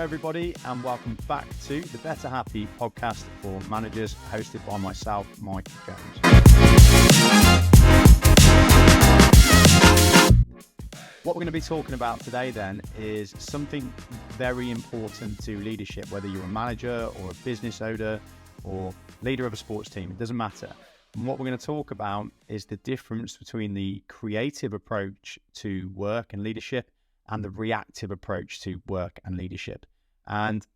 everybody, and welcome back to the Better Happy podcast for managers, hosted by myself, Mike Jones. What we're going to be talking about today then is something very important to leadership, whether you're a manager or a business owner or leader of a sports team, it doesn't matter. And what we're going to talk about is the difference between the creative approach to work and leadership and the reactive approach to work and leadership. And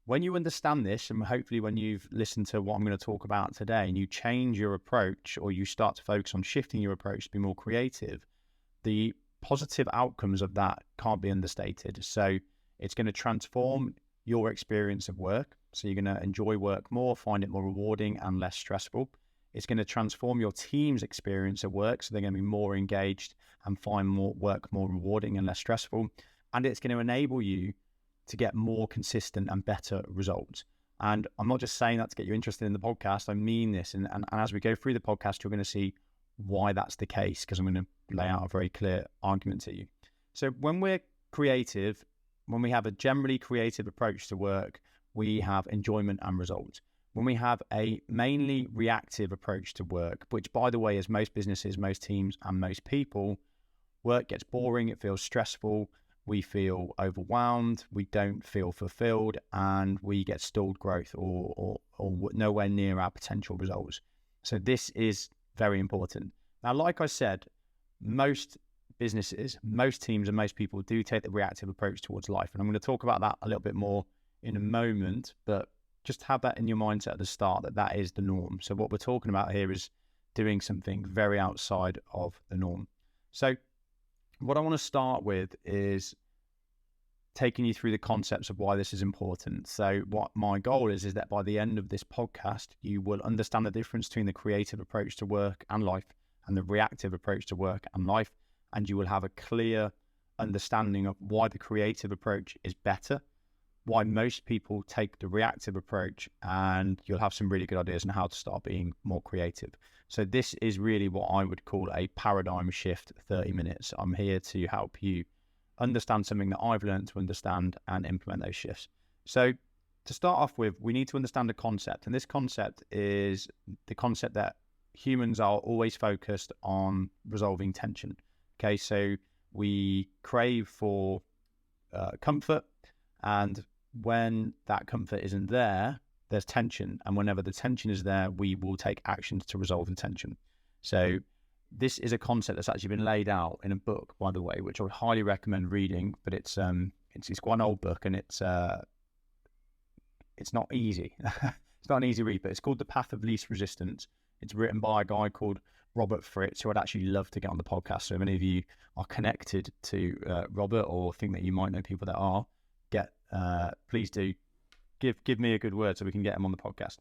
when you understand this, and hopefully when you've listened to what I'm going to talk about today, and you change your approach, or you start to focus on shifting your approach to be more creative, the positive outcomes of that can't be understated. So it's going to transform your experience of work. So you're going to enjoy work more, find it more rewarding and less stressful. It's going to transform your team's experience at work, so they're going to be more engaged and find more work more rewarding and less stressful. And it's going to enable you to get more consistent and better results. And I'm not just saying that to get you interested in the podcast, I mean this. And as we go through the podcast, you're going to see why that's the case, because I'm going to lay out a very clear argument to you. So when we're creative, when we have a generally creative approach to work, we have enjoyment and results. When we have a mainly reactive approach to work, which, by the way, is most businesses, most teams, and most people, work gets boring, it feels stressful, we feel overwhelmed, we don't feel fulfilled, and we get stalled growth or nowhere near our potential results. So this is very important. Now, like I said, most businesses, most teams, and most people do take the reactive approach towards life. And I'm going to talk about that a little bit more in a moment, but just have that in your mindset at the start, that is the norm. So what we're talking about here is doing something very outside of the norm. So what I want to start with is taking you through the concepts of why this is important. So what my goal is that by the end of this podcast, you will understand the difference between the creative approach to work and life and the reactive approach to work and life. And you will have a clear understanding of why the creative approach is better, why most people take the reactive approach, and you'll have some really good ideas on how to start being more creative. So this is really what I would call a paradigm shift 30 minutes. I'm here to help you understand something that I've learned to understand and implement those shifts. So to start off with, we need to understand a concept, and this concept is the concept that humans are always focused on resolving tension. Okay, so we crave for comfort, and when that comfort isn't there, there's tension. And whenever the tension is there, we will take actions to resolve the tension. So this is a concept that's actually been laid out in a book, by the way, which I would highly recommend reading, but it's quite an old book, and it's not easy. It's not an easy read, but it's called The Path of Least Resistance. It's written by a guy called Robert Fritz, who I'd actually love to get on the podcast. So if any of you are connected to Robert, or think that you might know people that are, please do give me a good word so we can get him on the podcast.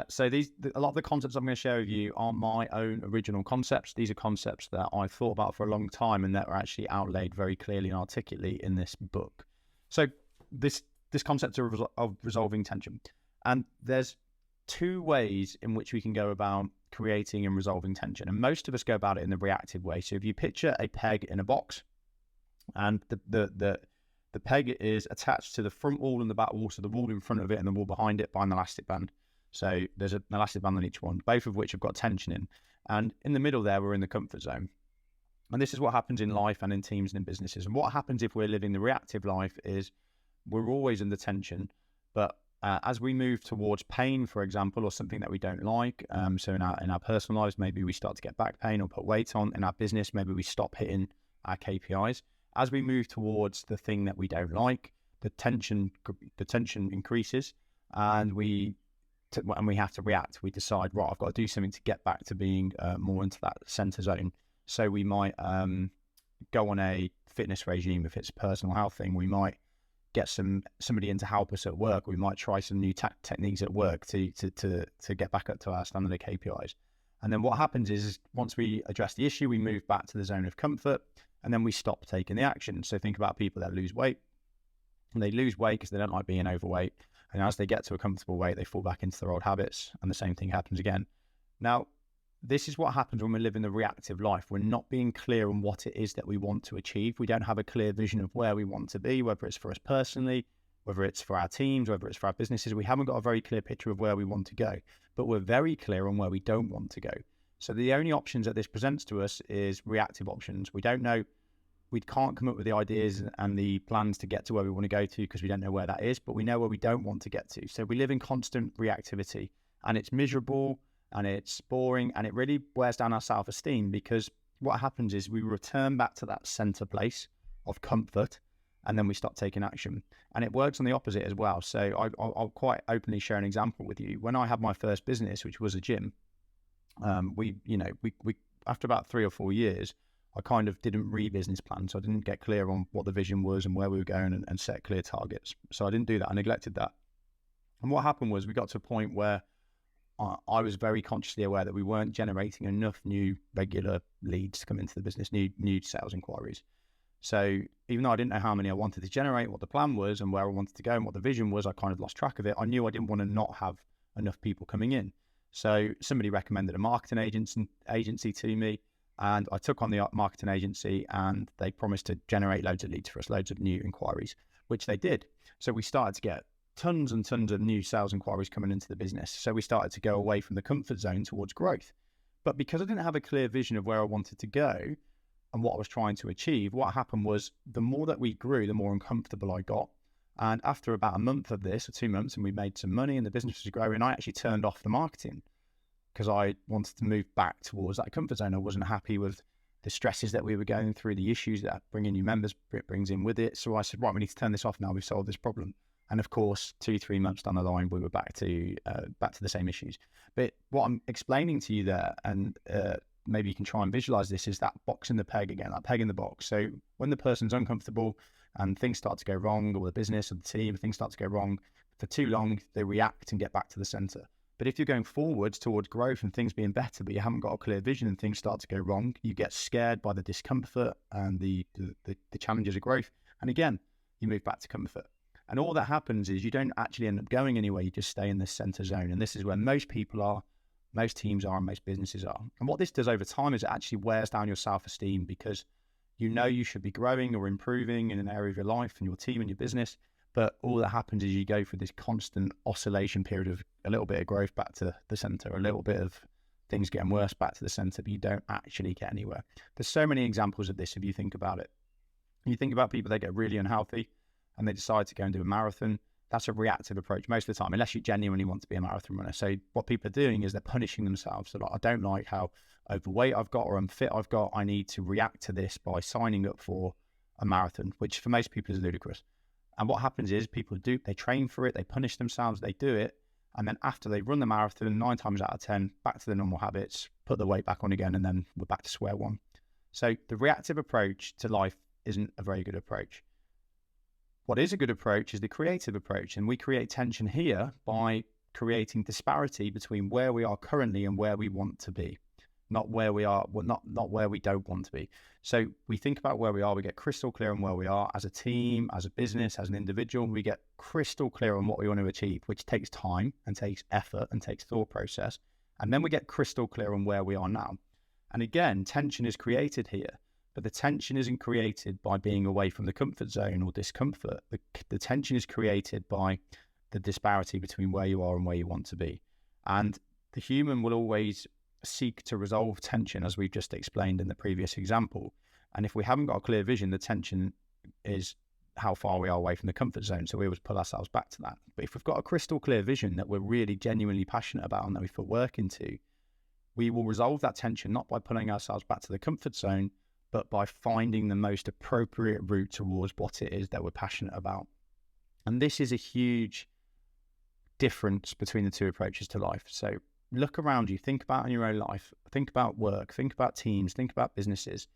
So a lot of the concepts I'm going to share with you are my own original concepts. These are concepts that I've thought about for a long time and that are actually outlaid very clearly and articulately in this book. So this concept of resolving tension. And there's two ways in which we can go about creating and resolving tension. And most of us go about it in the reactive way. So if you picture a peg in a box, and the peg is attached to the front wall and the back wall, so the wall in front of it and the wall behind it, by an elastic band. So there's an elastic band on each one, both of which have got tension in. And in the middle there, we're in the comfort zone. And this is what happens in life and in teams and in businesses. And what happens if we're living the reactive life is we're always under tension. But as we move towards pain, for example, or something that we don't like, so in our personal lives, maybe we start to get back pain or put weight on. In our business, maybe we stop hitting our KPIs. As we move towards the thing that we don't like, the tension increases, and we have to react. We decide, right, I've got to do something to get back to being more into that center zone. So we might go on a fitness regime. If it's a personal health thing, we might get somebody in to help us at work. We might try some new techniques at work to get back up to our standard KPIs. And then what happens is once we address the issue, we move back to the zone of comfort, and then we stop taking the action. So think about people that lose weight. And they lose weight because they don't like being overweight. And as they get to a comfortable weight, they fall back into their old habits, and the same thing happens again. Now, this is what happens when we live in the reactive life. We're not being clear on what it is that we want to achieve. We don't have a clear vision of where we want to be, whether it's for us personally, whether it's for our teams, whether it's for our businesses. We haven't got a very clear picture of where we want to go, but we're very clear on where we don't want to go. So the only options that this presents to us is reactive options. We don't know, we can't come up with the ideas and the plans to get to where we want to go to because we don't know where that is, but we know where we don't want to get to. So we live in constant reactivity, and it's miserable and it's boring, and it really wears down our self-esteem, because what happens is we return back to that center place of comfort, and then we stop taking action. And it works on the opposite as well. So I'll quite openly share an example with you. When I had my first business, which was a gym, we after about 3 or 4 years, I kind of didn't read business plan. So I didn't get clear on what the vision was and where we were going, and set clear targets. So I didn't do that. I neglected that. And what happened was we got to a point where I was very consciously aware that we weren't generating enough new regular leads to come into the business, new sales inquiries. So even though I didn't know how many I wanted to generate, what the plan was and where I wanted to go and what the vision was, I kind of lost track of it. I knew I didn't want to not have enough people coming in. So somebody recommended a marketing agency to me, and I took on the marketing agency, and they promised to generate loads of leads for us, loads of new inquiries, which they did. So we started to get tons and tons of new sales inquiries coming into the business. So we started to go away from the comfort zone towards growth. But because I didn't have a clear vision of where I wanted to go and what I was trying to achieve, what happened was the more that we grew, the more uncomfortable I got. And after about a month of this, or 2 months, and we made some money and the business was growing, I actually turned off the marketing because I wanted to move back towards that comfort zone. I wasn't happy with the stresses that we were going through, the issues that bringing new members brings in with it. So I said, right, we need to turn this off now. We've solved this problem. And of course, 2-3 months down the line, we were back to the same issues. But what I'm explaining to you there, and maybe you can try and visualize this, is that box in the peg again, that peg in the box. So when the person's uncomfortable and things start to go wrong, or the business or the team, things start to go wrong for too long, they react and get back to the center. But if you're going forwards towards growth and things being better, but you haven't got a clear vision and things start to go wrong, you get scared by the discomfort and the challenges of growth. And again, you move back to comfort. And all that happens is you don't actually end up going anywhere. You just stay in this center zone. And this is where most people are, most teams are, and most businesses are. And what this does over time is it actually wears down your self-esteem, because you know you should be growing or improving in an area of your life and your team and your business. But all that happens is you go through this constant oscillation period of a little bit of growth back to the center, a little bit of things getting worse back to the center, but you don't actually get anywhere. There's so many examples of this if you think about it. You think about people, they get really unhealthy and they decide to go and do a marathon. That's a reactive approach most of the time, unless you genuinely want to be a marathon runner. So what people are doing is they're punishing themselves. So like, I don't like how overweight I've got or unfit I've got. I need to react to this by signing up for a marathon, which for most people is ludicrous. And what happens is people they train for it, they punish themselves, they do it. And then after they run the marathon, 9 times out of 10, back to the normal habits, put the weight back on again, and then we're back to square one. So the reactive approach to life isn't a very good approach. What is a good approach is the creative approach. And we create tension here by creating disparity between where we are currently and where we want to be. Not where we are, well, not where we don't want to be. So we think about where we are, we get crystal clear on where we are as a team, as a business, as an individual. We get crystal clear on what we want to achieve, which takes time and takes effort and takes thought process. And then we get crystal clear on where we are now. And again, tension is created here, but the tension isn't created by being away from the comfort zone or discomfort. The tension is created by the disparity between where you are and where you want to be. And the human will always seek to resolve tension, as we've just explained in the previous example. And if we haven't got a clear vision, the tension is how far we are away from the comfort zone. So we always pull ourselves back to that. But if we've got a crystal clear vision that we're really genuinely passionate about and that we put work into, we will resolve that tension not by pulling ourselves back to the comfort zone, but by finding the most appropriate route towards what it is that we're passionate about. And this is a huge difference between the two approaches to life. So look around you, think about in your own life, think about work, think about teams, think about businesses.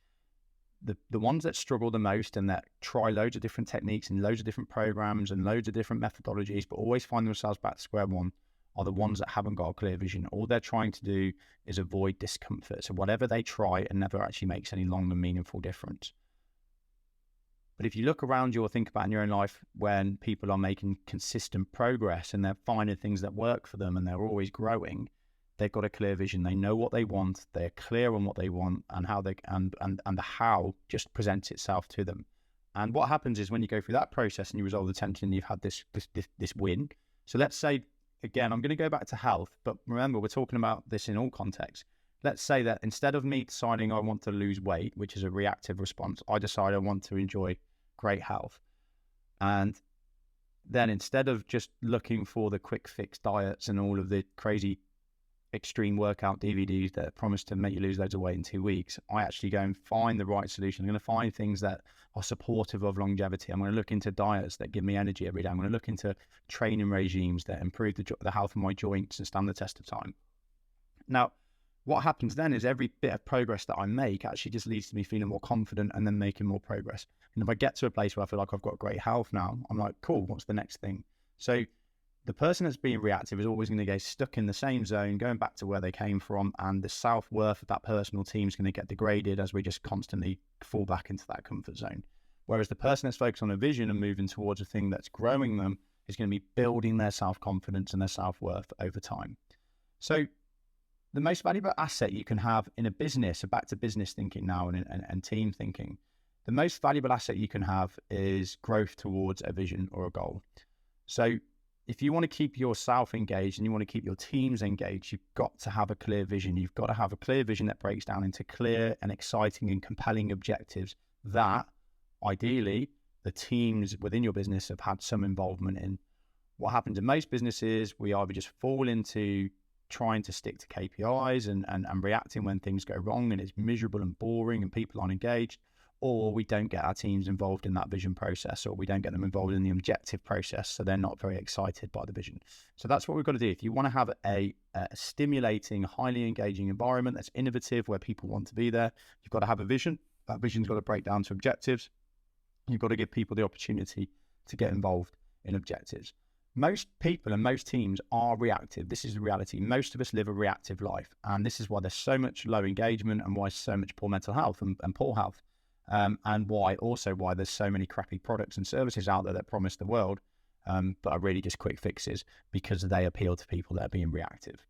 The ones that struggle the most and that try loads of different techniques and loads of different programs and loads of different methodologies, but always find themselves back to square one, are the ones that haven't got a clear vision. All they're trying to do is avoid discomfort. So whatever they try, it never actually makes any long and meaningful difference. But if you look around you or think about in your own life when people are making consistent progress and they're finding things that work for them and they're always growing, they've got a clear vision. They know what they want. They're clear on what they want and how they and the how just presents itself to them. And what happens is when you go through that process and you resolve the tension, you've had this win. So let's say, again, I'm going to go back to health, but remember, we're talking about this in all contexts. Let's say that instead of me deciding I want to lose weight, which is a reactive response, I decide I want to enjoy great health. And then instead of just looking for the quick fix diets and all of the crazy extreme workout DVDs that promise to make you lose loads of weight in 2 weeks, I actually go and find the right solution. I'm going to find things that are supportive of longevity. I'm going to look into diets that give me energy every day. I'm going to look into training regimes that improve the health of my joints and stand the test of time. Now, what happens then is every bit of progress that I make actually just leads to me feeling more confident and then making more progress. And if I get to a place where I feel like I've got great health now, I'm like, cool, what's the next thing? So the person that's being reactive is always going to get stuck in the same zone, going back to where they came from, and the self-worth of that personal team is going to get degraded as we just constantly fall back into that comfort zone. Whereas the person that's focused on a vision and moving towards a thing that's growing them is going to be building their self-confidence and their self-worth over time. So the most valuable asset you can have in a business, so back to business thinking now and team thinking, the most valuable asset you can have is growth towards a vision or a goal. So if you want to keep yourself engaged and you want to keep your teams engaged, you've got to have a clear vision. You've got to have a clear vision that breaks down into clear and exciting and compelling objectives that ideally the teams within your business have had some involvement in. What happens in most businesses, we either just fall into trying to stick to KPIs and reacting when things go wrong and it's miserable and boring and people aren't engaged, or we don't get our teams involved in that vision process, or we don't get them involved in the objective process, so they're not very excited by the vision. So that's what we've got to do. If you want to have a stimulating, highly engaging environment that's innovative, where people want to be there, you've got to have a vision. That vision's got to break down to objectives. You've got to give people the opportunity to get involved in objectives. Most people and most teams are reactive. This is the reality. Most of us live a reactive life, and this is why there's so much low engagement and why so much poor mental health and poor health. And why there's so many crappy products and services out there that promise the world, but are really just quick fixes because they appeal to people that are being reactive.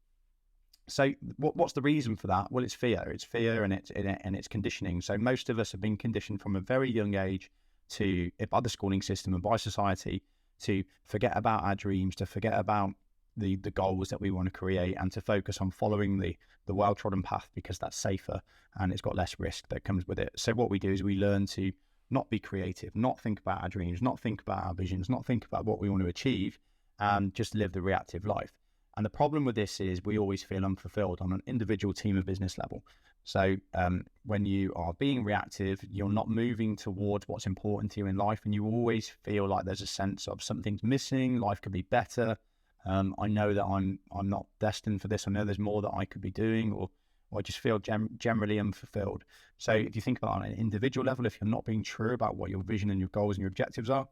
So what's the reason for that? Well, it's fear. It's fear and it's conditioning. So most of us have been conditioned from a very young age by the schooling system and by society to forget about our dreams, to forget about the goals that we want to create, and to focus on following the well-trodden path because that's safer and it's got less risk that comes with it. So what we do is we learn to not be creative, not think about our dreams, not think about our visions, not think about what we want to achieve, and just live the reactive life. And the problem with this is we always feel unfulfilled on an individual, team, and business level. So when you are being reactive, you're not moving towards what's important to you in life, and you always feel like there's a sense of something's missing, life could be better. I know that I'm not destined for this. I know there's more that I could be doing, or I just feel generally unfulfilled. So if you think about it on an individual level, if you're not being true about what your vision and your goals and your objectives are,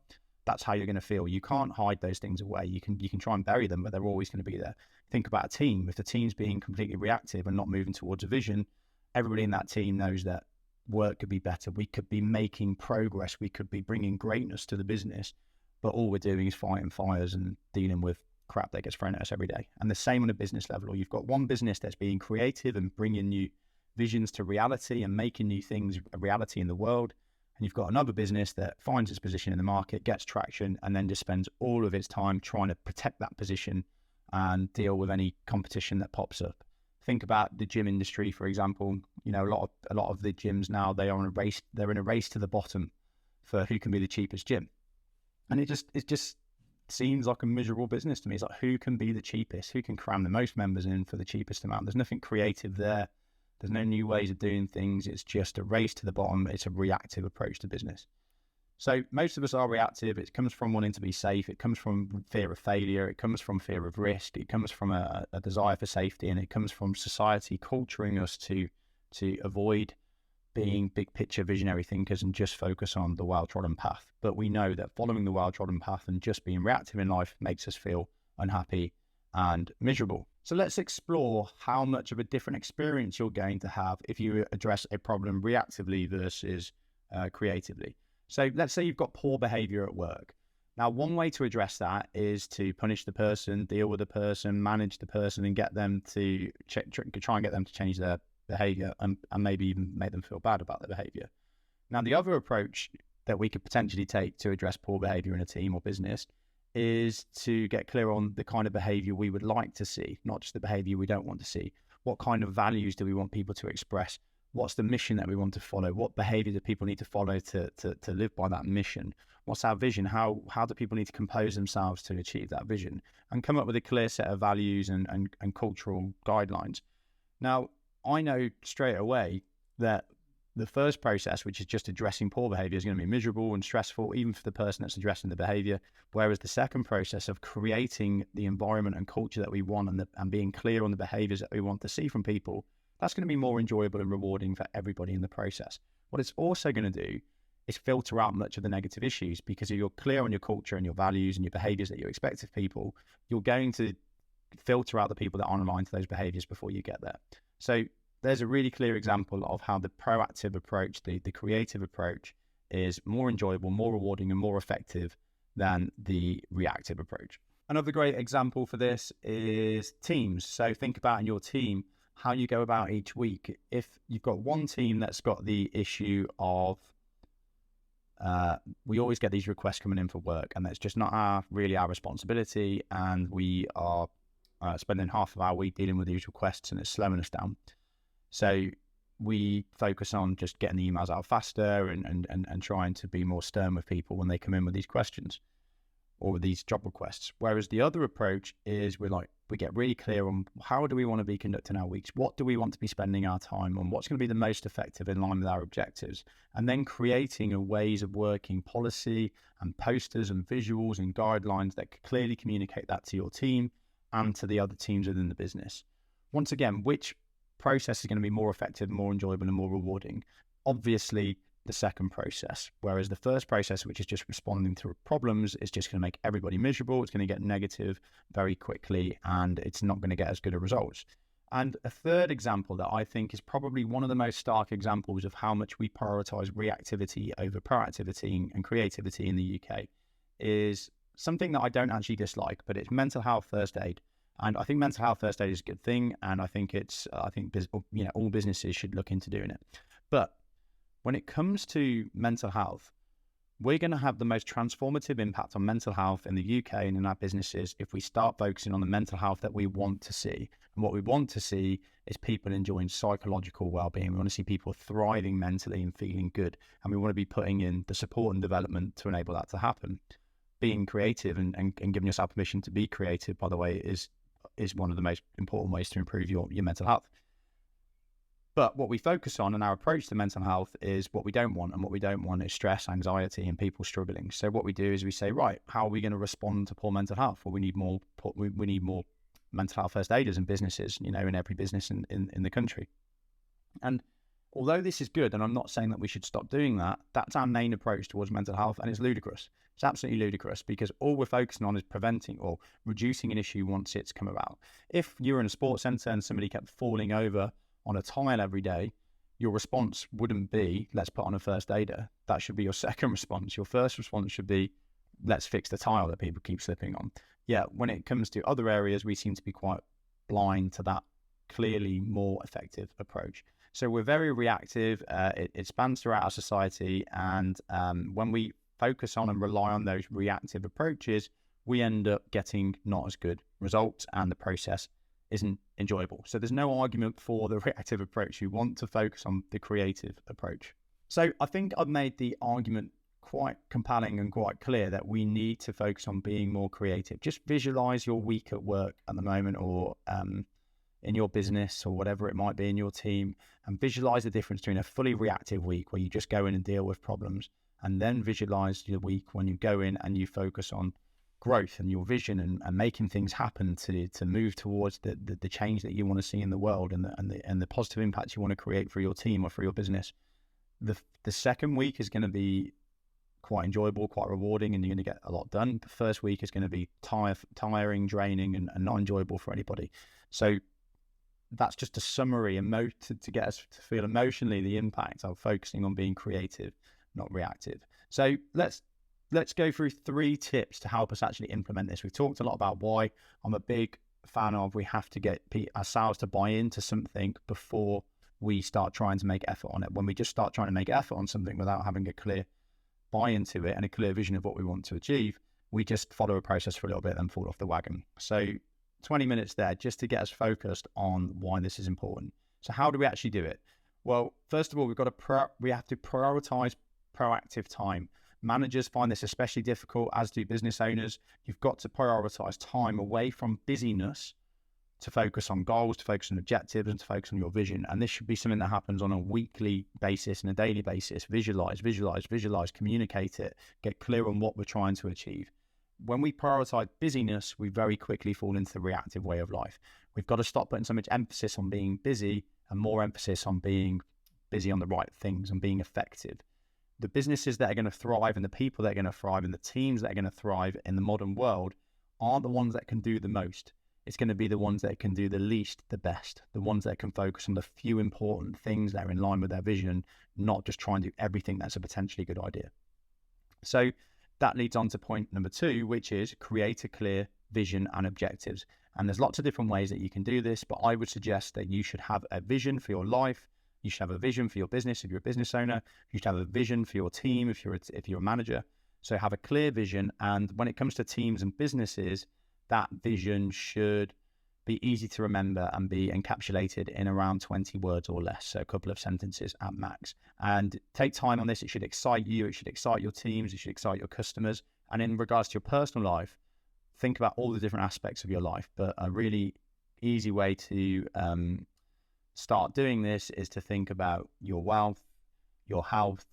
that's how you're going to feel. You can't hide those things away. You can try and bury them, but they're always going to be there. Think about a team. If the team's being completely reactive and not moving towards a vision, everybody in that team knows that work could be better. We could be making progress. We could be bringing greatness to the business, but all we're doing is fighting fires and dealing with crap that gets thrown at us every day. And the same on a business level. You've got one business that's being creative and bringing new visions to reality and making new things a reality in the world. And you've got another business that finds its position in the market, gets traction, and then just spends all of its time trying to protect that position and deal with any competition that pops up. Think about the gym industry, for example. You know, a lot of the gyms now, they're in a race to the bottom for who can be the cheapest gym. And it just seems like a miserable business to me. It's like, who can be the cheapest? Who can cram the most members in for the cheapest amount? There's nothing creative there. There's no new ways of doing things. It's just a race to the bottom. It's a reactive approach to business. So most of us are reactive. It comes from wanting to be safe. It comes from fear of failure. It comes from fear of risk. It comes from a desire for safety, and it comes from society culturing us to avoid being big picture visionary thinkers and just focus on the well-trodden path. But we know that following the well-trodden path and just being reactive in life makes us feel unhappy and miserable. So let's explore how much of a different experience you're going to have if you address a problem reactively versus creatively. So let's say you've got poor behavior at work. Now, one way to address that is to punish the person, deal with the person, manage the person, and get them to try and get them to change their behavior and maybe even make them feel bad about their behavior. Now, the other approach that we could potentially take to address poor behavior in a team or business is to get clear on the kind of behavior we would like to see, not just the behavior we don't want to see. What kind of values do we want people to express? What's the mission that we want to follow? What behavior do people need to follow to live by that mission? What's our vision? How do people need to compose themselves to achieve that vision? And come up with a clear set of values and cultural guidelines. Now, I know straight away that the first process, which is just addressing poor behavior, is going to be miserable and stressful, even for the person that's addressing the behavior. Whereas the second process of creating the environment and culture that we want and being clear on the behaviors that we want to see from people, that's going to be more enjoyable and rewarding for everybody in the process. What it's also going to do is filter out much of the negative issues, because if you're clear on your culture and your values and your behaviors that you expect of people, you're going to filter out the people that aren't aligned to those behaviors before you get there. So there's a really clear example of how the proactive approach, the creative approach, is more enjoyable, more rewarding, and more effective than the reactive approach. Another great example for this is teams. So think about in your team how you go about each week. If you've got one team that's got the issue of, we always get these requests coming in for work, and that's just not really our responsibility, and we are spending half of our week dealing with these requests, and it's slowing us down. So we focus on just getting the emails out faster and trying to be more stern with people when they come in with these questions or with these job requests. Whereas the other approach is we get really clear on how do we want to be conducting our weeks? What do we want to be spending our time on? What's going to be the most effective in line with our objectives? And then creating a ways of working policy and posters and visuals and guidelines that clearly communicate that to your team and to the other teams within the business. Once again, which process is going to be more effective, more enjoyable, and more rewarding? Obviously, the second process, whereas the first process, which is just responding to problems, is just going to make everybody miserable. It's going to get negative very quickly, and it's not going to get as good a results. And a third example that I think is probably one of the most stark examples of how much we prioritize reactivity over proactivity and creativity in the UK is something that I don't actually dislike, but it's mental health first aid. And I think mental health first aid is a good thing, and I think all businesses should look into doing it. But when it comes to mental health, we're going to have the most transformative impact on mental health in the UK and in our businesses if we start focusing on the mental health that we want to see. And what we want to see is people enjoying psychological well-being. We want to see people thriving mentally and feeling good, and we want to be putting in the support and development to enable that to happen. Being creative and giving yourself permission to be creative, by the way, is one of the most important ways to improve your mental health. But what we focus on in our approach to mental health is what we don't want, and what we don't want is stress, anxiety, and people struggling. So what we do is we say, right, how are we going to respond to poor mental health? Well, we need more mental health first aiders in businesses, in every business in the country. And although this is good, and I'm not saying that we should stop doing that, that's our main approach towards mental health, and it's ludicrous. It's absolutely ludicrous, because all we're focusing on is preventing or reducing an issue once it's come about. If you're in a sports centre and somebody kept falling over on a tile every day, your response wouldn't be, let's put on a first aider. That should be your second response. Your first response should be, let's fix the tile that people keep slipping on. Yeah, when it comes to other areas, we seem to be quite blind to that clearly more effective approach. So we're very reactive. It spans throughout our society. And when we focus on and rely on those reactive approaches, we end up getting not as good results, and the process isn't enjoyable. So there's no argument for the reactive approach. You want to focus on the creative approach. So I think I've made the argument quite compelling and quite clear that we need to focus on being more creative. Just visualize your week at work at the moment, or in your business, or whatever it might be in your team, and visualize the difference between a fully reactive week where you just go in and deal with problems, and then visualize your week when you go in and you focus on growth and your vision and making things happen to move towards the change that you want to see in the world, and the positive impact you want to create for your team or for your business. The second week is going to be quite enjoyable, quite rewarding, and you're going to get a lot done. The first week is going to be tiring, draining, and not enjoyable for anybody. So that's just a summary to get us to feel emotionally the impact of focusing on being creative, not reactive. So let's go through 3 tips to help us actually implement this. We've talked a lot about why. I'm a big fan of, we have to get ourselves to buy into something before we start trying to make effort on it. When we just start trying to make effort on something without having a clear buy into it and a clear vision of what we want to achieve. We just follow a process for a little bit and fall off the wagon. So 20 minutes there just to get us focused on why this is important. So how do we actually do it? Well, first of all, we have to prioritize proactive time. Managers find this especially difficult, as do business owners. You've got to prioritize time away from busyness to focus on goals, to focus on objectives, and to focus on your vision. And this should be something that happens on a weekly basis and a daily basis. Visualize, communicate it, get clear on what we're trying to achieve. When we prioritize busyness, we very quickly fall into the reactive way of life. We've got to stop putting so much emphasis on being busy and more emphasis on being busy on the right things and being effective. The businesses that are going to thrive and the people that are going to thrive and the teams that are going to thrive in the modern world aren't the ones that can do the most. It's going to be the ones that can do the least, the best, the ones that can focus on the few important things that are in line with their vision, not just try and do everything that's a potentially good idea. So that leads on to point number 2, which is create a clear vision and objectives. And there's lots of different ways that you can do this, but I would suggest that you should have a vision for your life. You should have a vision for your business if you're a business owner. You should have a vision for your team if you're a manager. So have a clear vision. And when it comes to teams and businesses, that vision should be easy to remember and be encapsulated in around 20 words or less, so a couple of sentences at max. And take time on this. It should excite you. It should excite your teams. It should excite your customers. And in regards to your personal life, think about all the different aspects of your life. But a really easy way to start doing this is to think about your wealth, your health,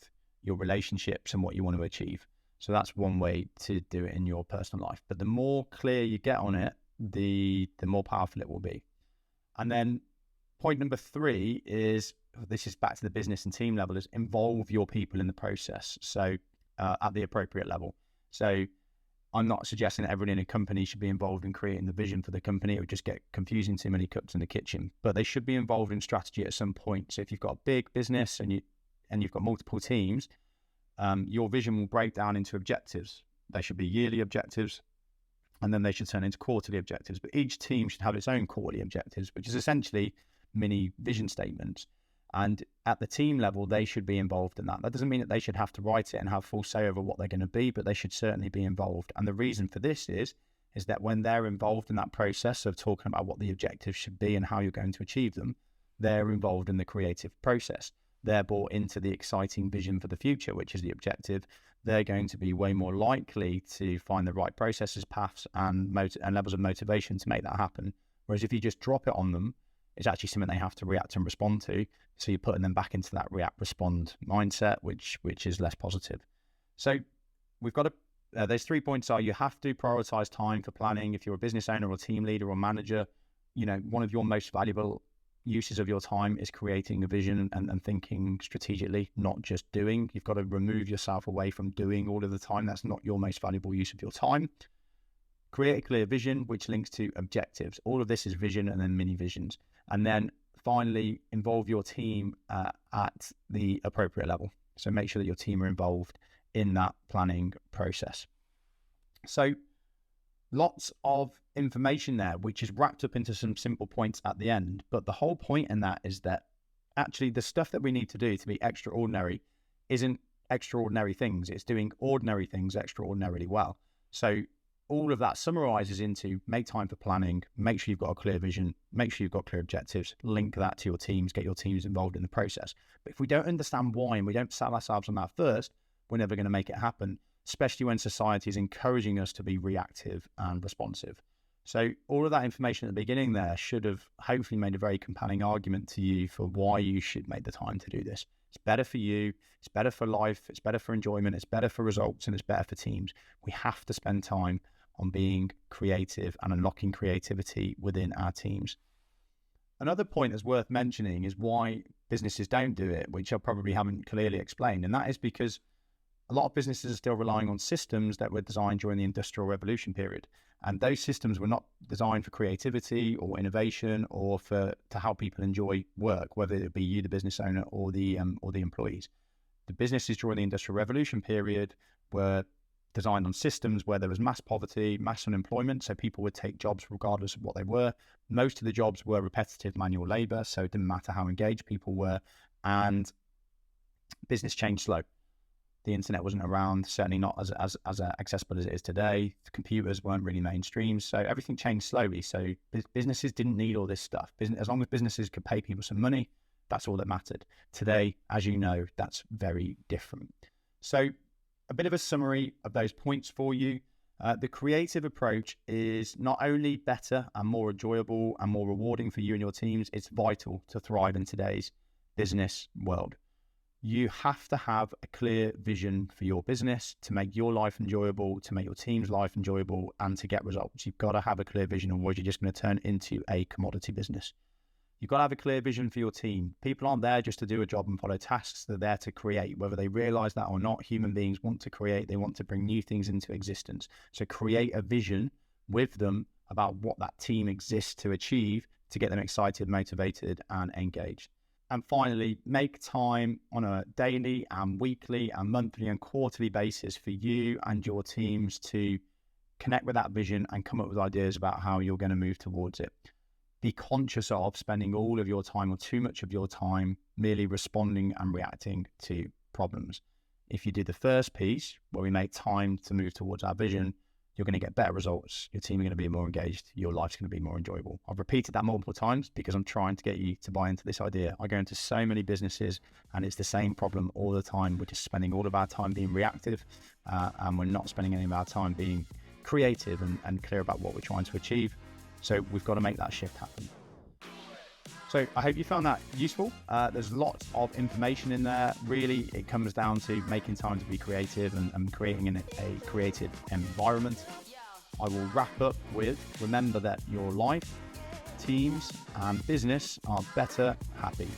your relationships, and what you want to achieve. So that's one way to do it in your personal life. But the more clear you get on it, the more powerful it will be. And then point number 3 is, this is back to the business and team level, is involve your people in the process. So at the appropriate level. So I'm not suggesting that everyone in a company should be involved in creating the vision for the company. It would just get confusing, too many cooks in the kitchen. But they should be involved in strategy at some point. So if you've got a big business and you've got multiple teams, your vision will break down into objectives. They should be yearly objectives, and then they should turn into quarterly objectives. But each team should have its own quarterly objectives, which is essentially mini vision statements. And at the team level, they should be involved in that. That doesn't mean that they should have to write it and have full say over what they're going to be, but they should certainly be involved. And the reason for this is that when they're involved in that process of talking about what the objectives should be and how you're going to achieve them, they're involved in the creative process. They're bought into the exciting vision for the future, which is the objective. They're going to be way more likely to find the right processes, paths, and levels of motivation to make that happen. Whereas if you just drop it on them, it's actually something they have to react and respond to. So you're putting them back into that react-respond mindset, which is less positive. So we've got to, those 3 points are: you have to prioritize time for planning. If you're a business owner or team leader or manager, one of your most valuable uses of your time is creating a vision and thinking strategically, not just doing. You've got to remove yourself away from doing all of the time. That's not your most valuable use of your time. Create a clear vision, which links to objectives. All of this is vision and then mini visions. And then finally, involve your team at the appropriate level. So make sure that your team are involved in that planning process. So lots of information there, which is wrapped up into some simple points at the end. But the whole point in that is that actually the stuff that we need to do to be extraordinary isn't extraordinary things. It's doing ordinary things extraordinarily well. So all of that summarizes into: make time for planning, make sure you've got a clear vision, make sure you've got clear objectives, link that to your teams, get your teams involved in the process. But if we don't understand why and we don't sell ourselves on that first, we're never going to make it happen, especially when society is encouraging us to be reactive and responsive. So all of that information at the beginning there should have hopefully made a very compelling argument to you for why you should make the time to do this. It's better for you, it's better for life, it's better for enjoyment, it's better for results, and it's better for teams. We have to spend time on being creative and unlocking creativity within our teams. Another point that's worth mentioning is why businesses don't do it, which I probably haven't clearly explained. And that is because a lot of businesses are still relying on systems that were designed during the Industrial Revolution period. And those systems were not designed for creativity or innovation or to help people enjoy work, whether it be you, the business owner, or the employees. The businesses during the Industrial Revolution period were designed on systems where there was mass poverty, mass unemployment, so people would take jobs regardless of what they were. Most of the jobs were repetitive manual labor, so it didn't matter how engaged people were, and business changed slow. The internet wasn't around, certainly not as accessible as it is today. The computers weren't really mainstream, so everything changed slowly. So businesses didn't need all this stuff. As long as businesses could pay people some money, that's all that mattered. Today, as you know, that's very different. So a bit of a summary of those points for you. The creative approach is not only better and more enjoyable and more rewarding for you and your teams, it's vital to thrive in today's business world. You have to have a clear vision for your business to make your life enjoyable, to make your team's life enjoyable, and to get results. You've got to have a clear vision, otherwise you're just going to turn into a commodity business. You've got to have a clear vision for your team. People aren't there just to do a job and follow tasks. They're there to create. Whether they realize that or not, human beings want to create. They want to bring new things into existence. So create a vision with them about what that team exists to achieve to get them excited, motivated, and engaged. And finally, make time on a daily and weekly and monthly and quarterly basis for you and your teams to connect with that vision and come up with ideas about how you're going to move towards it. Be conscious of spending all of your time or too much of your time merely responding and reacting to problems. If you do the first piece, where we make time to move towards our vision, you're going to get better results. Your team are going to be more engaged. Your life's going to be more enjoyable. I've repeated that multiple times because I'm trying to get you to buy into this idea. I go into so many businesses and it's the same problem all the time. We're just spending all of our time being reactive and we're not spending any of our time being creative and clear about what we're trying to achieve. So we've got to make that shift happen. So I hope you found that useful. There's lots of information in there. Really, it comes down to making time to be creative and creating a creative environment. I will wrap up with, remember that your life, teams, and business are better happy.